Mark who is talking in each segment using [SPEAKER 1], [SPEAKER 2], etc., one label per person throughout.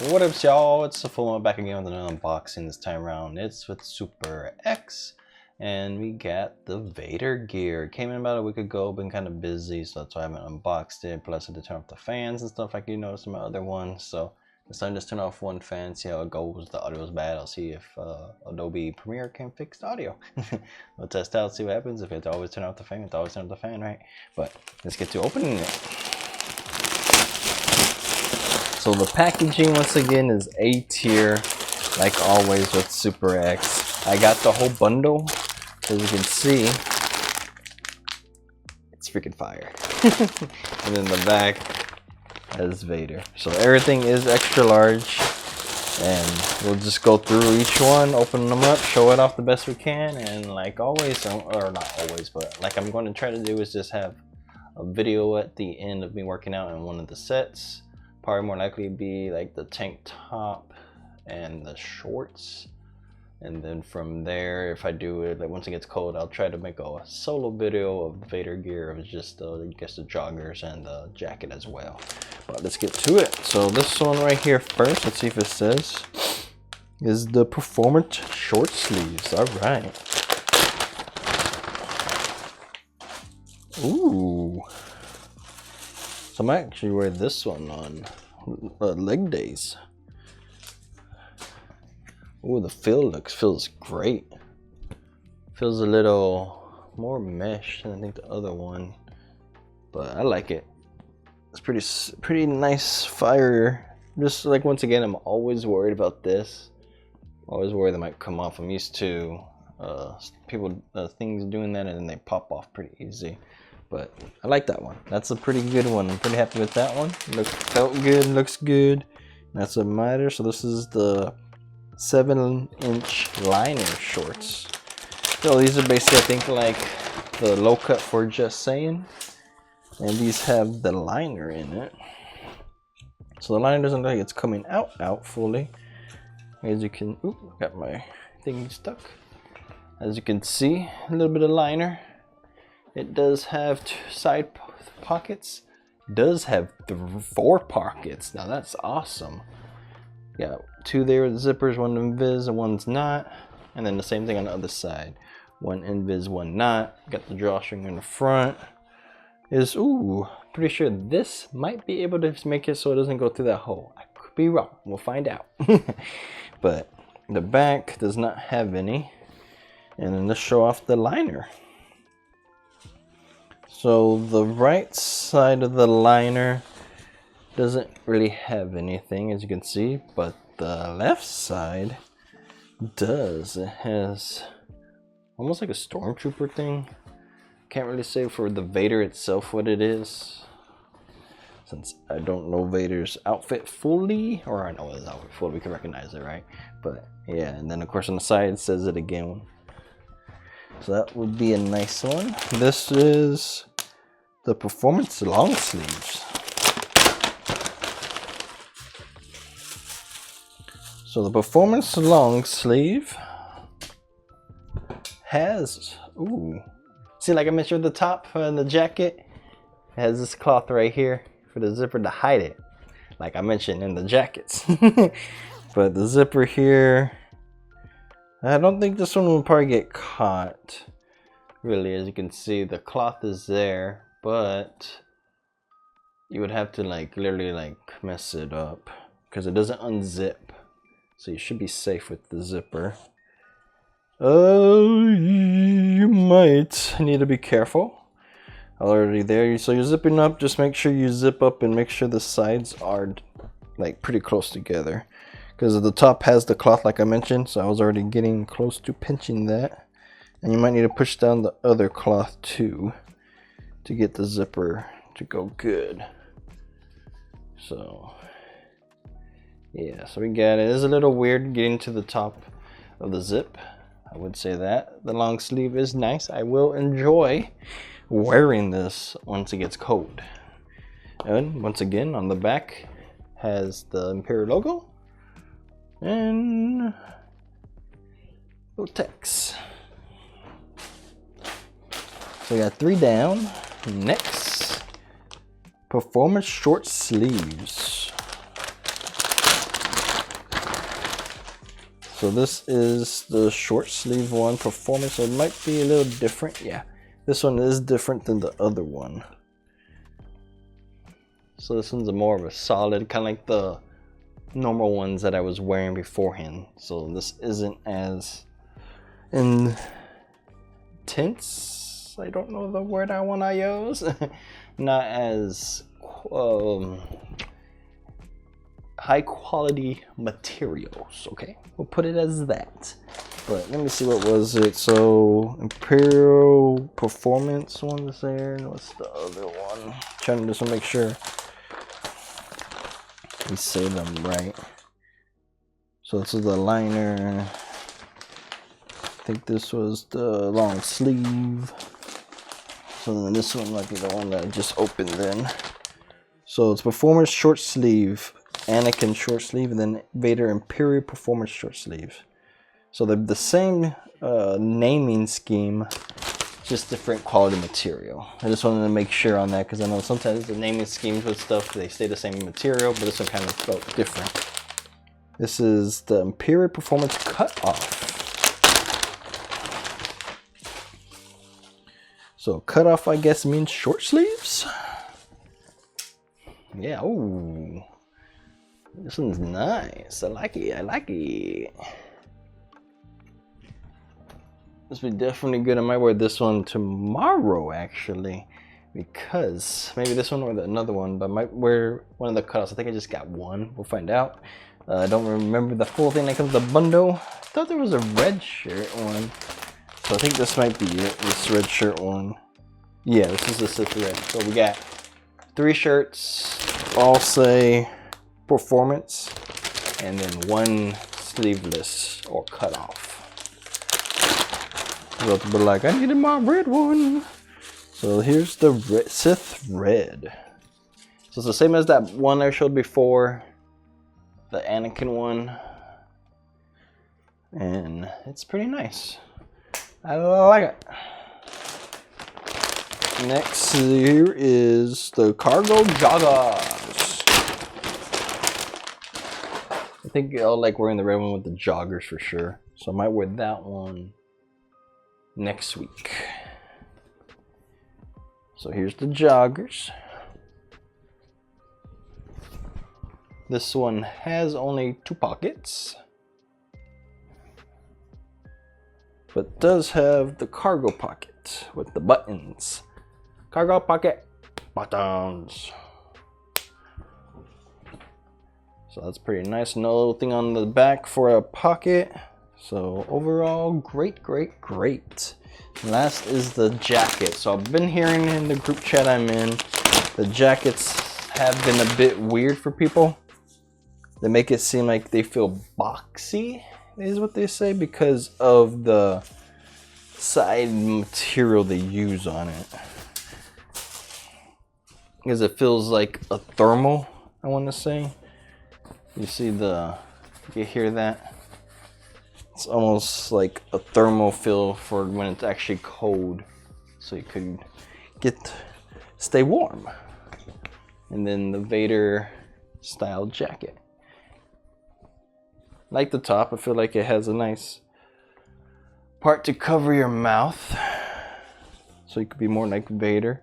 [SPEAKER 1] What up, y'all? It's the Full back again with an unboxing. This time around, it's with SuperX, and we got the Vader gear. It came in about a week ago. Been kind of busy, so that's why I haven't unboxed it. Plus, I had to turn off the fans and stuff like you noticed in my other one. So this time, just turn off one fan, see how it goes. The audio is bad. I'll see if Adobe Premiere can fix the audio. We'll test out, see what happens. If it's always turn off the fan, it's always turn off the fan, right? But let's get to opening it. So the packaging once again is A tier, like always with SuperX. I got the whole bundle, as you can see. It's freaking fire. And then the back has Vader. So everything is extra large, and we'll just go through each one, open them up, show it off the best we can, and like always, or not always, but like I'm going to try to do is just have a video at the end of me working out in one of the sets. Probably more likely be like the tank top and the shorts, and then from there, if I do it, like once it gets cold, I'll try to make a solo video of Vader gear of just I guess the joggers and the jacket as well. But let's get to it. So this one right here first, let's see if it says, is the performance short sleeves. All right. Ooh. So I might actually wear this one on leg days. Ooh, the feels great. Feels a little more mesh than I think the other one, but I like it. It's pretty nice fire. Just like once again, I'm always worried about this. Always worried they might come off. I'm used to people things doing that and then they pop off pretty easy. But I like that one. That's a pretty good one. I'm pretty happy with that one. Felt good, looks good. That's a miter. So this is the 7-inch liner shorts. So these are basically, I think, like the low cut for Just Saying. And these have the liner in it. So the liner doesn't look like it's coming out fully. As you can, ooh, got my thing stuck. As you can see, a little bit of liner. It does have 2 side pockets. Does have 4 pockets. Now that's awesome. Got 2 there with zippers, one invis and one's not. And then the same thing on the other side. One invis, one not. Got the drawstring in the front. Ooh, pretty sure this might be able to make it so it doesn't go through that hole. I could be wrong. We'll find out. But the back does not have any. And then let's show off the liner. So the right side of the liner doesn't really have anything, as you can see, but the left side does. It has almost like a stormtrooper thing. Can't really say for the Vader itself what it is, since I don't know Vader's outfit fully, or I know his outfit fully, we can recognize it, right? But yeah, and then of course on the side it says it again. So that would be a nice one. This is the performance long sleeves. So the performance long sleeve has, ooh, see, like I mentioned, the top and the jacket, it has this cloth right here for the zipper to hide it, like I mentioned in the jackets. But the zipper here, I don't think this one will probably get caught. Really, as you can see, the cloth is there, but you would have to like literally like mess it up because it doesn't unzip. So you should be safe with the zipper. You might need to be careful. Already there, so you're zipping up, just make sure you zip up and make sure the sides are like pretty close together. Because the top has the cloth like I mentioned, so I was already getting close to pinching that. And you might need to push down the other cloth too to get the zipper to go good. So yeah, so we got it. It's a little weird getting to the top of the zip. I would say that. The long sleeve is nice. I will enjoy wearing this once it gets cold. And once again, on the back has the Imperial logo. And text. So we got 3 down. Next, performance short sleeves. So this is the short sleeve one, performance. So it might be a little different. Yeah, this one is different than the other one. So this one's a more of a solid, kind of like the normal ones that I was wearing beforehand. So this isn't as intense. I don't know the word I want to use. Not as high quality materials. Okay, we'll put it as that. But let me see, what was it? So Imperial Performance one is there. And what's the other one? Trying to just make sure we say them right. So this is the liner. I think this was the long sleeve. So then this one might be the one that I just opened then. So it's Performance short sleeve, Anakin short sleeve, and then Vader Imperial Performance short sleeve. So they're the same naming scheme, just different quality material. I just wanted to make sure on that because I know sometimes the naming schemes with stuff, they stay the same material, but this one kind of felt different. This is the Imperial Performance cut off. So cut off, I guess, means short sleeves. Yeah, ooh. This one's nice. I like it. I like it. This would be definitely good. I might wear this one tomorrow, actually, because maybe this one or another one, but I might wear one of the cutoffs. I think I just got one. We'll find out. I don't remember the full thing that comes with the bundle. I thought there was a red shirt one. So I think this might be it, this red shirt one. Yeah, this is the SuperX. So we got 3 shirts, all say Performance, and then 1 sleeveless or cut off. About to be like, I needed my red one. So here's the Sith Red. So it's the same as that one I showed before, the Anakin one. And it's pretty nice. I like it. Next here is the cargo joggers. I think I'll like wearing the red one with the joggers for sure. So I might wear that one next week. So here's the joggers. This one has only 2 pockets, but does have the cargo pocket with the buttons. Cargo pocket buttons. So that's pretty nice. No thing on the back for a pocket. So overall, great, great, great. Last is the jacket. So I've been hearing in the group chat I'm in, the jackets have been a bit weird for people. They make it seem like they feel boxy, is what they say, because of the side material they use on it. Because it feels like a thermal, I want to say. You see you hear that? It's almost like a thermal feel for when it's actually cold, so you could stay warm. And then the Vader style jacket. Like the top, I feel like it has a nice part to cover your mouth, so you could be more like Vader.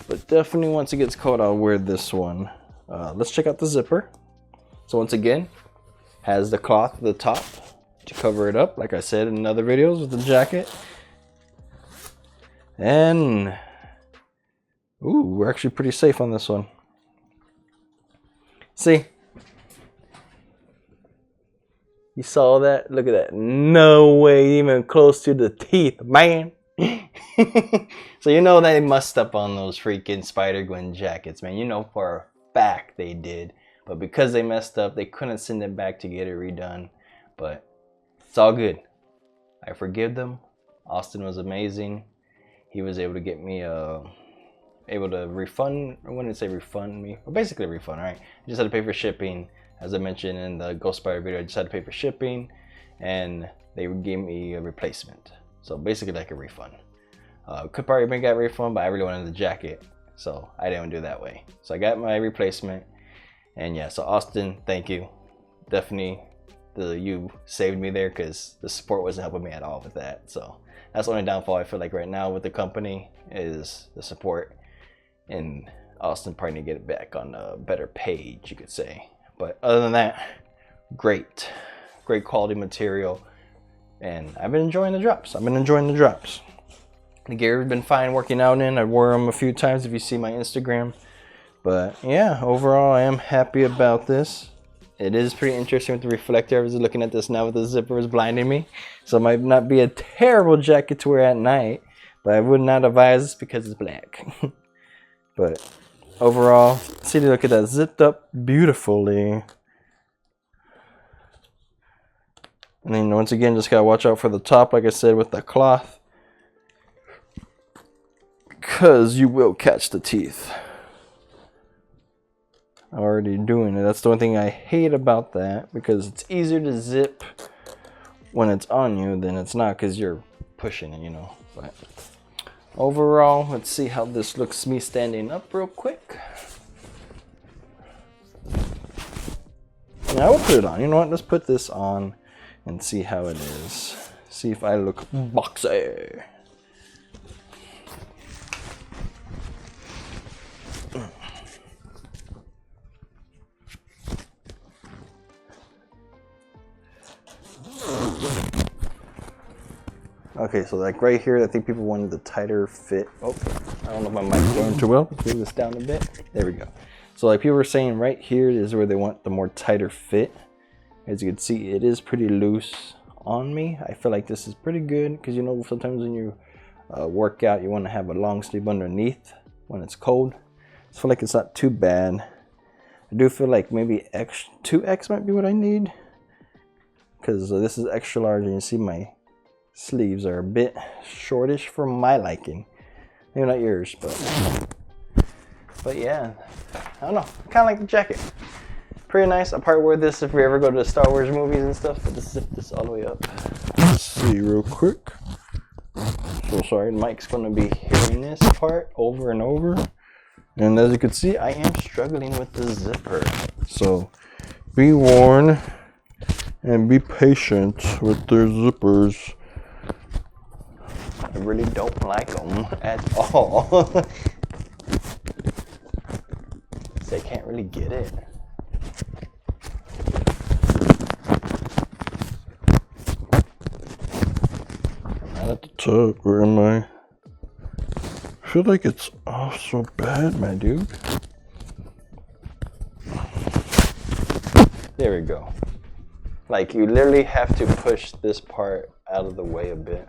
[SPEAKER 1] But definitely once it gets cold, I'll wear this one. Let's check out the zipper. So once again, has the cloth at the top to cover it up, like I said in other videos with the jacket. And ooh, we're actually pretty safe on this one. See? You saw that? Look at that. No way, even close to the teeth, man. So you know they messed up on those freaking Spider-Gwen jackets, man. You know for a fact they did. But because they messed up, they couldn't send it back to get it redone. But it's all good. I forgive them. Austin was amazing. He was able to get me able to refund. I wouldn't say refund me, but basically refund. All right. I just had to pay for shipping. As I mentioned in the Ghost Spider video, I just had to pay for shipping, and they gave me a replacement. So basically like a refund. Could probably make that refund, but I really wanted the jacket, so I didn't do it that way. So I got my replacement, and yeah. So Austin, thank you. Definitely you saved me there, because the support wasn't helping me at all with that. So that's the only downfall I feel like right now with the company is the support, and Austin probably need to get it back on a better page, you could say. But other than that, great quality material, and I've been enjoying the drops. The gear has been fine working out in. I wore them a few times if you see my Instagram. But yeah, overall I am happy about this. It is pretty interesting with the reflector. I was looking at this now with the zipper is blinding me. So it might not be a terrible jacket to wear at night, but I would not advise this because it's black. But overall, see, look at that, zipped up beautifully. And then once again, just gotta watch out for the top, like I said, with the cloth, because you will catch the teeth. Already doing it. That's the one thing I hate about that, because it's easier to zip when it's on you than it's not, because you're pushing it, you know. But overall, let's see how this looks me standing up real quick. And I will put it on. You know what? Let's put this on and see how it is. See if I look boxy. Okay, so like right here, I think people wanted the tighter fit. Oh, I don't know if my mic's going too well. Let's move this down a bit. There we go. So like people were saying, right here is where they want the more tighter fit. As you can see, it is pretty loose on me. I feel like this is pretty good, because you know sometimes when you work out, you want to have a long sleeve underneath when it's cold. So I feel like it's not too bad. I do feel like maybe 2X might be what I need, because this is extra large, and you see my sleeves are a bit shortish for my liking. Maybe not yours, but yeah, I don't know. I kind of like the jacket. Pretty nice. I'll probably wear this if we ever go to the Star Wars movies and stuff. But let's zip this all the way up. Let's see real quick. So sorry, Mike's going to be hearing this part over and over. And as you can see, I am struggling with the zipper. So be warned and be patient with their zippers. I really don't like them at all. They can't really get it. Not at the top. Where am I? I feel like it's off so bad, my dude. There we go. Like, you literally have to push this part out of the way a bit.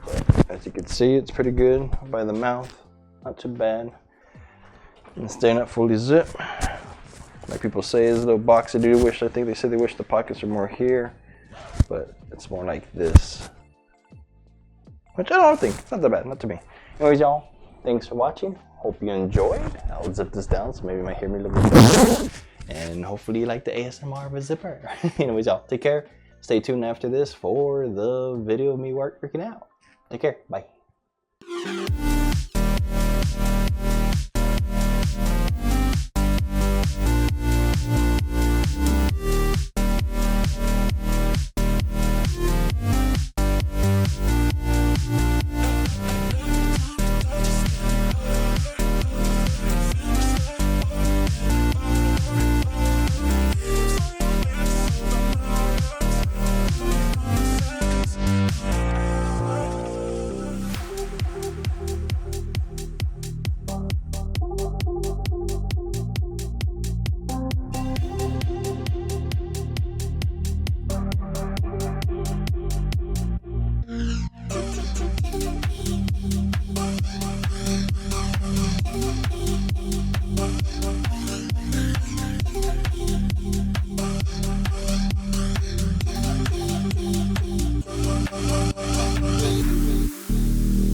[SPEAKER 1] But as you can see, it's pretty good by the mouth. Not too bad. And staying up fully zip. Like people say, is a little boxy. I think they said they wish the pockets were more here, but it's more like this. Which I don't think, it's not that bad, not to me. Anyways, y'all, thanks for watching. Hope you enjoyed. I'll zip this down so maybe you might hear me a little bit better. And hopefully you like the ASMR of a zipper. Anyways, y'all, take care. Stay tuned after this for the video of me working out. Take care. Bye.